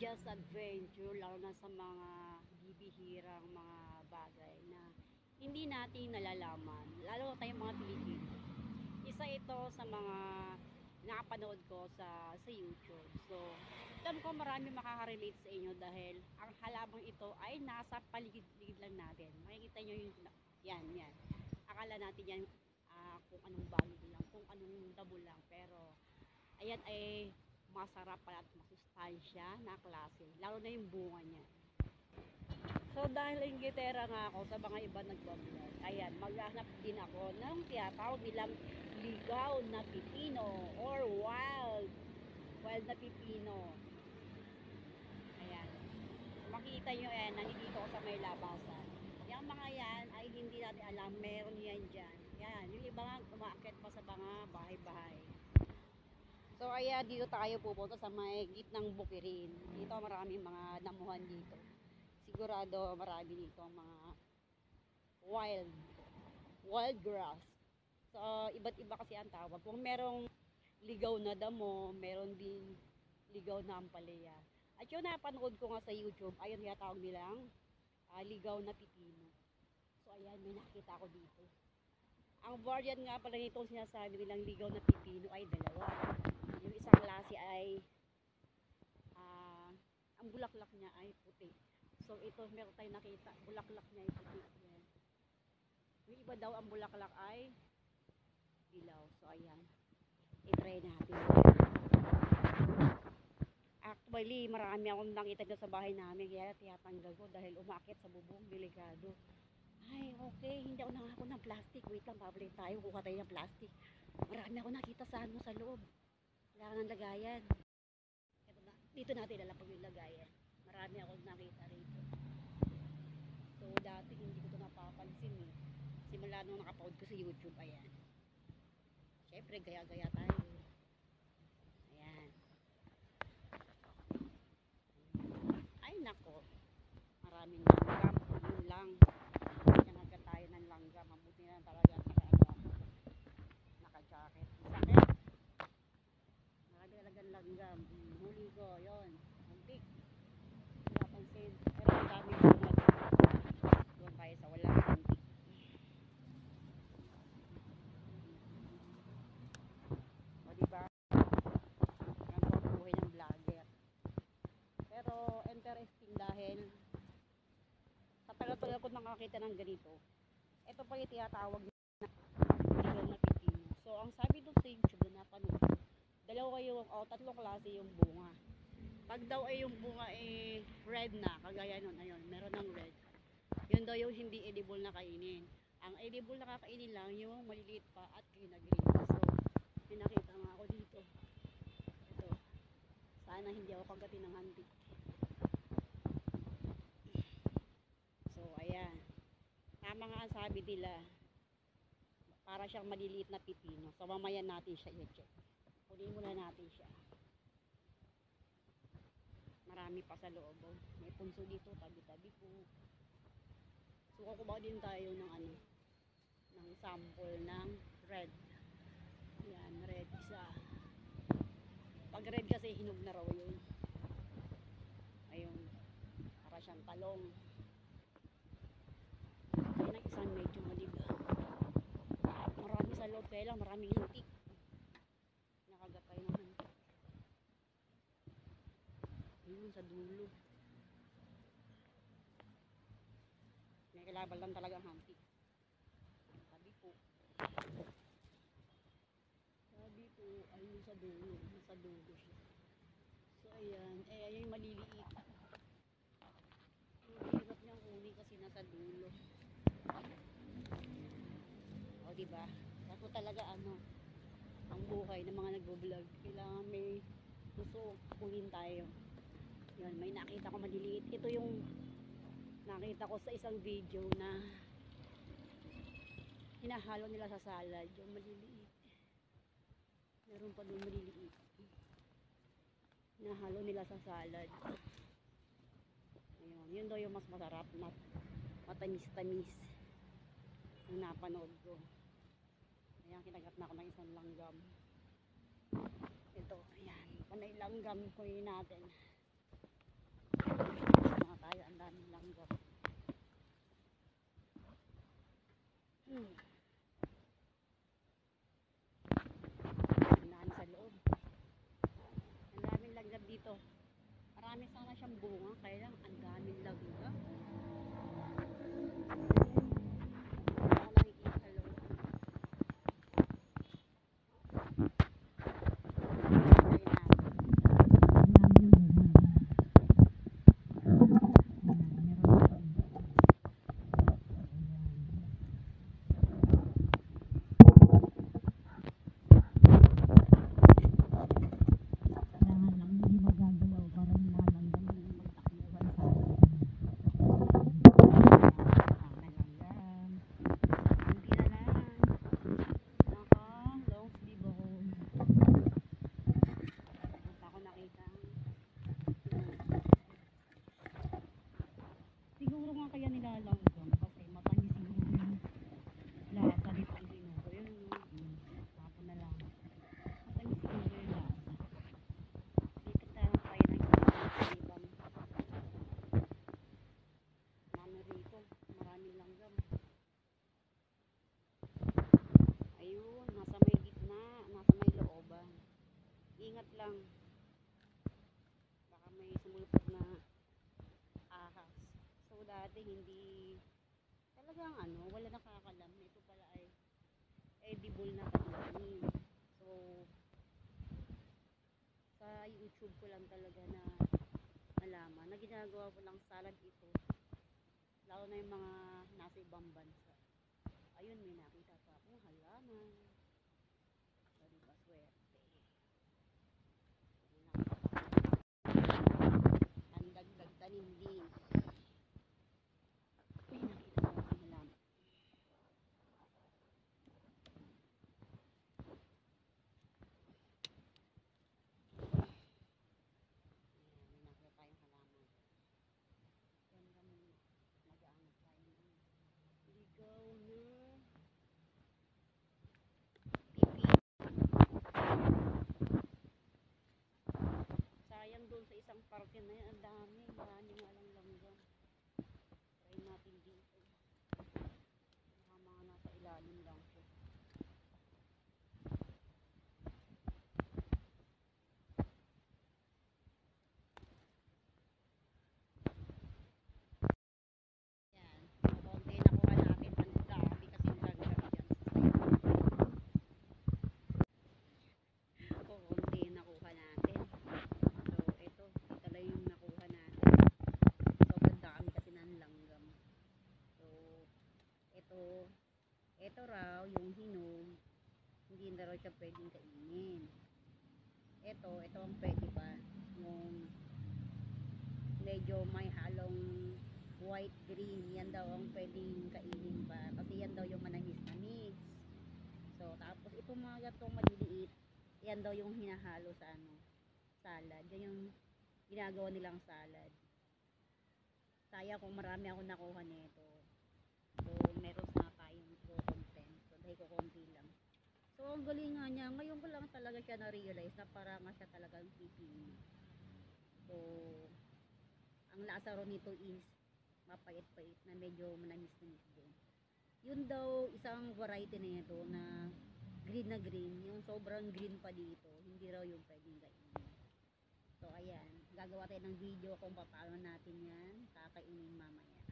just adventure, lalo na sa mga bibihirang mga bagay na hindi natin nalalaman, lalo na tayong mga Pilipino. Isa ito sa mga nakapanood ko sa YouTube. So, alam ko marami makaka-relate sa inyo dahil ang halabang ito ay nasa paligid-ligid lang natin. Makikita nyo yung, yan. Akala natin yan kung anong bagay lang, kung anong dabo lang. Pero, ayan ay masarap pala at masustansya na klase. Lalo na yung bunga niya. So dahil yung gitera nga ako sa mga iba nagbablog, ayan, maghahanap din ako ng tinatawag nilang ligaw na pipino or wild na pipino. Ayan. Makita nyo yan, nandito ako sa may labasan. Yung mga yan ay hindi natin alam, meron yan dyan. Yan, yung iba nga umaakit pa sa mga bahay-bahay. So ayan, dito tayo pupunta sa may gitnang bukirin. Dito maraming mga damuhan dito. Sigurado marami dito ang mga wild grass. So iba't iba kasi ang tawag. Kung merong ligaw na damo, meron din ligaw na ampalaya. At yung napanood ko nga sa YouTube, ayun yung tawag nilang ligaw na pipino. So ayan, may nakita ko dito. Ang variant nga pala nitong sinasabi nilang ligaw na pipino ay dalawa. Yung isang klase ay ang bulaklak niya ay puti. So ito meron tayong nakita, bulaklak niya ay puti. Yan. Yung iba daw ang bulaklak ay dilaw. So ayan, i-try natin. Actually, marami akong nakita dyan sa bahay namin, kaya tiyatanggal ko dahil umakit sa bubong, delikado. Ay, okay, hindi ako nangako ng plastic. Wait lang, babalik tayo, kuha tayo ng plastic. Marami ako nakita sa loob. Kailangan ng lagayan. Ito na, dito natin lalapag yung lagayan. Marami akong nakita rito. So, dati hindi ko ito napapansin eh. Simula nung nakapood ko sa YouTube, ayan. Siyempre, gaya-gaya tayo. Ayan. Ay, nako. Maraming langgam. Yun lang. Nanaga tayo ng langgam. Mabuti na talaga naka-jacket. Sakit. Marami talagang langgam. Huli ko, yun. Antik. Pinapansin. Pero ang dami ko doon tayo sa walang antik. O diba? Yan po ang buhay ng vlogger. Pero interesting dahil sa tagal-tagal ko nakakita ng ganito. Ito pa yung tinatawag na ligaw na pipino. So ang sabi doon sa YouTube na napanood, dalawa yung tatlong klase yung bunga. Pag daw ay yung bunga ay red na, kagaya nun, ayun, meron ng red. Yun daw yung hindi edible na kainin. Ang edible na kakainin lang yung maliliit pa at green. So, pinakita nga ako dito. Ito. Sana hindi ako kagatin ng antik. So, ayan. Tama nga ang sabi nila. Para siyang maliliit na pipino. So, mamaya natin siya i-check. Kunin muna natin siya. Marami pa sa loob. Oh. May punso dito, tabi-tabi po. So, kukuha din tayo ng ng sample ng red. Yan, red isa. Pag red kasi hinog na raw yun. Ayun. Para siyang talong. Yan ang isang medyo maliga. Marami sa loob, kaya lang maraming hintik. Nakagatay ng hintik. Ayun, sa dulo. May kalaban lang talagang hantik. Sabi po. Ayun sa dulo. Nasa dulo siya. So, ayan. Ayan yung maliliit. Hirap niyang kunin kasi nasa dulo. O, diba? Ako talaga ang buhay ng mga nagbo-vlog. Kailangan may gusto kunin tayo. Yan, may nakita ko maliliit. Ito yung nakita ko sa isang video na hinahalo nila sa salad. Yung maliliit. Meron pa doon maliliit. Hinahalo nila sa salad. Ayun, yun daw yung mas masarap na matamis-tamis yung napanood ko. Ayan, kinagat na ako ng isang langgam. Ito, ayan, panay langgam kunin natin. Hmm. Ang dami sa loob. Ang daming lagnat dito. Marami sana siyang bunga, kaya lang ang daming lagnat. Wala ka nakikita sa loob. Try natin. Kailangan lang hindi magagalaw para nilalanggam yung magtakbuhan sa nalanggam. Hindi na lang. Naka, long sleeve ako. Punta ko nakita. Siguro nga kaya nilalanggam kasi matamis siguro yung lasa nitong sinuko. Yun, no? Tapon na lang. Matamis siguro yung lasa. Dito tayo tayo ng ibang mano rito. Maraming langgam. Ayun, nasa may gitna, nasa may looban. Ingat lang. Baka may sumulpot na ahas. So dati hindi talagang wala nakakalam. Ito pala ay edible na tanim. So sa YouTube ko lang talaga na nalaman na ginagawa ko lang salad ito. Lalo na yung mga nasa ibang bansa. Ayun, may nakita pa akong halaman. So, diba, swerte. Ang dagdag tanim din. May nakita pa akong halaman. Ayan, may nakita tayong halaman. Ganda mo. Nag-aano tayo ng ligaw na pipi. Sayang doon sa isang parke na yan. Ang dami. Marami nga lang langgam. Try natin dito. Baka mga nasa ilalim lang siya. Yan. Konti nakuha natin. Ang dami kasing langgam dyan sa side. Konti nakuha natin. So, ito lang yung nakuha natin. Sobrang dami kasi ng langgam. So, ito, ito raw yung hinog. Hindi na raw siya pwedeng kainin. Ito ang pwede pa. Yung medyo may halong white green, yan daw ang pwedeng kainin pa. Kasi yan daw yung manamis-namis. So, tapos itong mga gatong maliliit, yan daw yung hinahalo sa salad. Yan yung ginagawa nilang salad. Sayang kung marami ako nakuha nito. So, meron na tayong content. So, dahil ko konti lang. So, ang galing nga niya. Ngayon ko lang talaga siya na-realize na para nga siya talagang pipino. So, ang lasa ro nito is mapait-pait na medyo manamis-namis din. Yun daw, isang variety na ito na green, yung sobrang green pa dito, hindi raw yung pwedeng kainin. So, ayan, gagawa tayo ng video kung paano natin yan kakainin mamaya.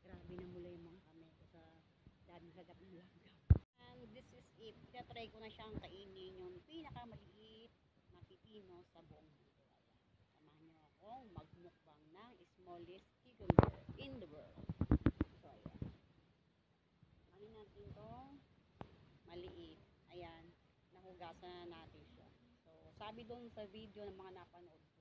Grabe na mula yung mga kamay ko sa daming kagat ng langgam. And this is it. Tinatry ko na siyang kainin yung pinakamaliit na pipino sa buong mundo. Ayan. Samahan niyo akong magmukbang ng smallest cucumber in the world. So, ayan. Samahin natin itong maliit. Ayan. Nahugasan na natin siya. So, sabi doon sa video ng mga napanood ko,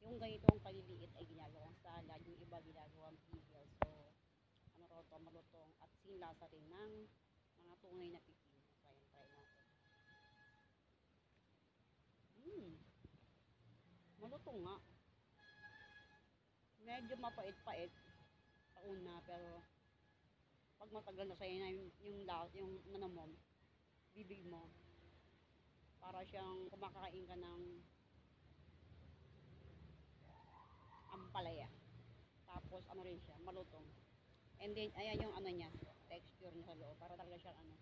yung ganitong kaliliit ay ginagawang salad, yung iba ginagawang pickle. So, ano raw to, malutong at sinlasa rin ng mga tunay na pipino. So, ayan, try natin. Malutong nga. Medyo mapait-pait sa una, pero pag matagal na sa'yo na yung ano mo, bibig mo, para siyang kumakain ka ng ampalaya. Tapos ano rin siya, malutong. And then, ayan yung ano niya, texture niya sa loob. Para talaga siyang ano,